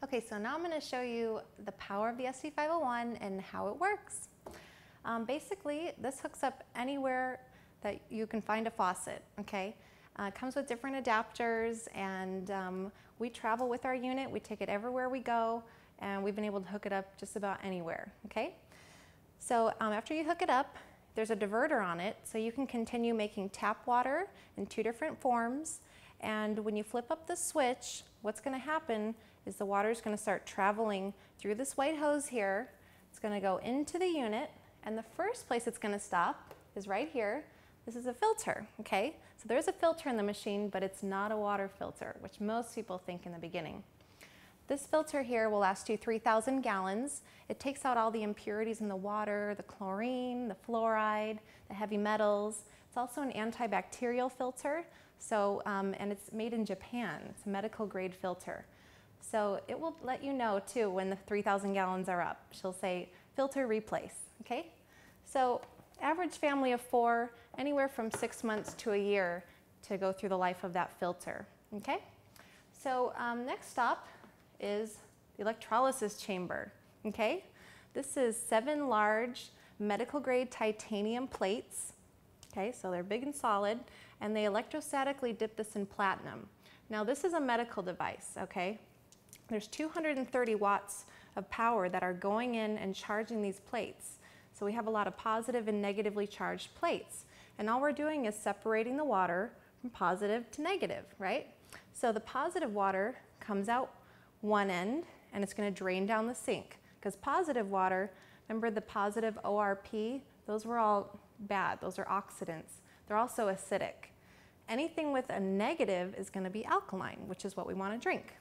Okay, so now I'm going to show you the power of the SV501 and how it works. Basically, this hooks up anywhere that you can find a faucet, okay? It comes with different adapters, and we travel with our unit. We take it everywhere we go, and we've been able to hook it up just about anywhere, okay? So after you hook it up, there's a diverter on it, so you can continue making tap water in 2 different forms. And when you flip up the switch, what's going to happen is the water is going to start traveling through this white hose here. It's going to go into the unit, and the first place it's going to stop is right here. This is a filter, okay? So there's a filter in the machine, but it's not a water filter, which most people think in the beginning. This filter here will last you 3,000 gallons. It takes out all the impurities in the water, the chlorine, the fluoride, the heavy metals. It's also an antibacterial filter, so, and it's made in Japan. It's a medical grade filter. So it will let you know too when the 3,000 gallons are up. She'll say, filter replace, okay? So average family of 4, anywhere from 6 months to a year to go through the life of that filter, okay? So next stop is the electrolysis chamber, okay? This is 7 large medical grade titanium plates, okay? So they're big and solid, and they electrostatically dip this in platinum. Now this is a medical device, okay? There's 230 watts of power that are going in and charging these plates. So we have a lot of positive and negatively charged plates. And all we're doing is separating the water from positive to negative, right? So the positive water comes out one end and it's going to drain down the sink. Because positive water, remember the positive ORP, those were all bad. Those are oxidants. They're also acidic. Anything with a negative is going to be alkaline, which is what we want to drink.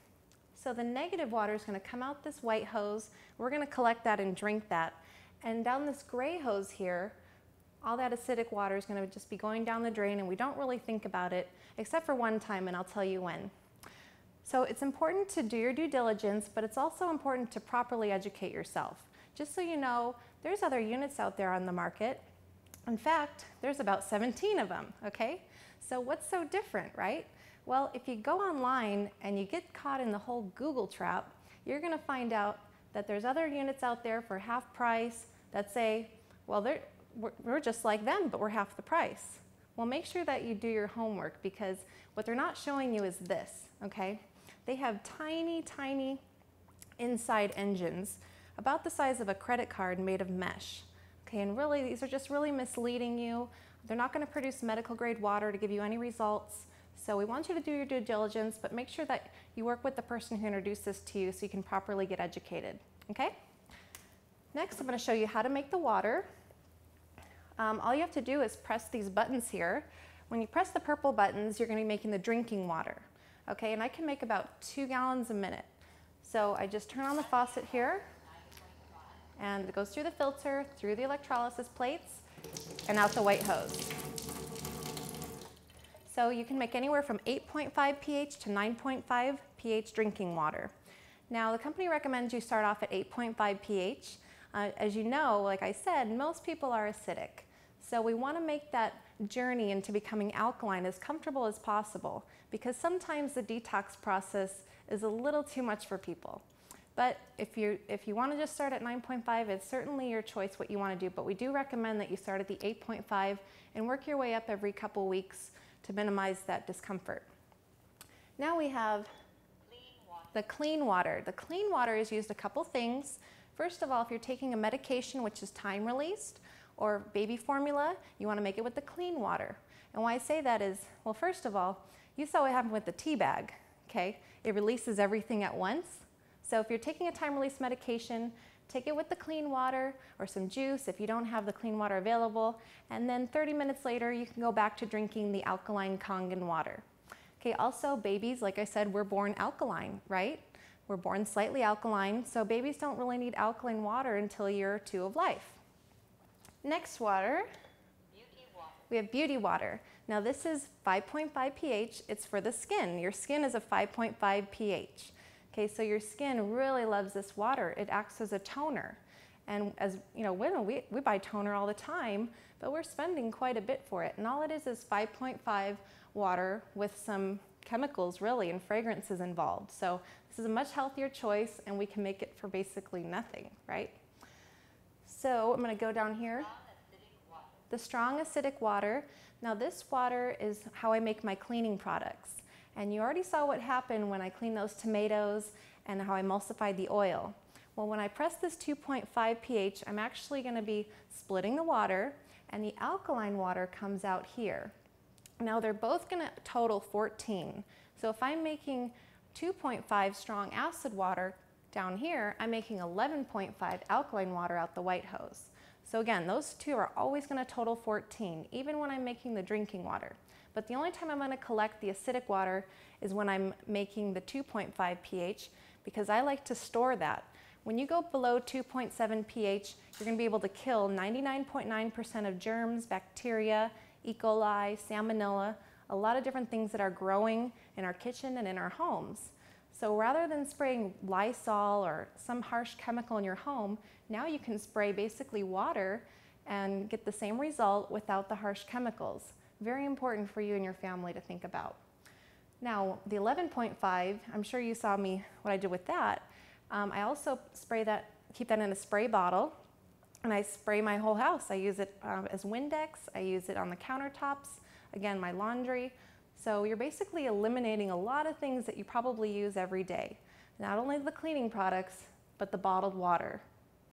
So the negative water is going to come out this white hose. We're going to collect that and drink that. And down this gray hose here, all that acidic water is going to just be going down the drain, and we don't really think about it, except for one time, and I'll tell you when. So it's important to do your due diligence, but it's also important to properly educate yourself. Just so you know, there's other units out there on the market. In fact, there's about 17 of them, okay? So what's so different, right? Well, if you go online and you get caught in the whole Google trap, you're going to find out that there's other units out there for half price that say, well, we're just like them, but we're half the price. Well, make sure that you do your homework, because what they're not showing you is this, okay? They have tiny, tiny inside engines about the size of a credit card made of mesh. Okay, and really, these are just really misleading you. They're not going to produce medical grade water to give you any results. So we want you to do your due diligence, but make sure that you work with the person who introduced this to you so you can properly get educated, okay? Next, I'm going to show you how to make the water. All you have to do is press these buttons here. When you press the purple buttons, you're going to be making the drinking water, okay? And I can make about 2 gallons a minute. So I just turn on the faucet here, and it goes through the filter, through the electrolysis plates, and out the white hose. So you can make anywhere from 8.5 pH to 9.5 pH drinking water. Now the company recommends you start off at 8.5 pH. As you know, like I said, most people are acidic. So we want to make that journey into becoming alkaline as comfortable as possible, because sometimes the detox process is a little too much for people. But if you want to just start at 9.5, it's certainly your choice what you want to do, but we do recommend that you start at the 8.5 and work your way up every couple weeks to minimize that discomfort. Now we have the clean water. The clean water is used a couple things. First of all, if you're taking a medication which is time released or baby formula, you want to make it with the clean water. And why I say that is, well, first of all, you saw what happened with the tea bag, okay? It releases everything at once. So if you're taking a time release medication, take it with the clean water or some juice if you don't have the clean water available, and then 30 minutes later you can go back to drinking the alkaline Kangen water. Okay, also babies, like I said, we're born alkaline, right? We're born slightly alkaline, so babies don't really need alkaline water until year 2 of life. Next water, we have beauty water. Now this is 5.5 pH, it's for the skin. Your skin is a 5.5 pH. Okay, so your skin really loves this water. It acts as a toner. And as you know, women, we buy toner all the time, but we're spending quite a bit for it. And all it is 5.5 water with some chemicals really and fragrances involved. So this is a much healthier choice, and we can make it for basically nothing, right? So I'm going to go down here. The strong acidic water. Now this water is how I make my cleaning products. And you already saw what happened when I cleaned those tomatoes and how I emulsified the oil. Well, when I press this 2.5 pH, I'm actually going to be splitting the water, and the alkaline water comes out here. Now they're both going to total 14. So if I'm making 2.5 strong acid water down here, I'm making 11.5 alkaline water out the white hose. So again, those two are always going to total 14, even when I'm making the drinking water. But the only time I'm going to collect the acidic water is when I'm making the 2.5 pH, because I like to store that. When you go below 2.7 pH, you're going to be able to kill 99.9% of germs, bacteria, E. coli, salmonella, a lot of different things that are growing in our kitchen and in our homes. So rather than spraying Lysol or some harsh chemical in your home, now you can spray basically water and get the same result without the harsh chemicals. Very important for you and your family to think about. Now the 11.5, I'm sure you saw what I did with that. I also keep that in a spray bottle, and I spray my whole house. I use it as Windex, I use it on the countertops, again, my laundry. So you're basically eliminating a lot of things that you probably use every day. Not only the cleaning products, but the bottled water.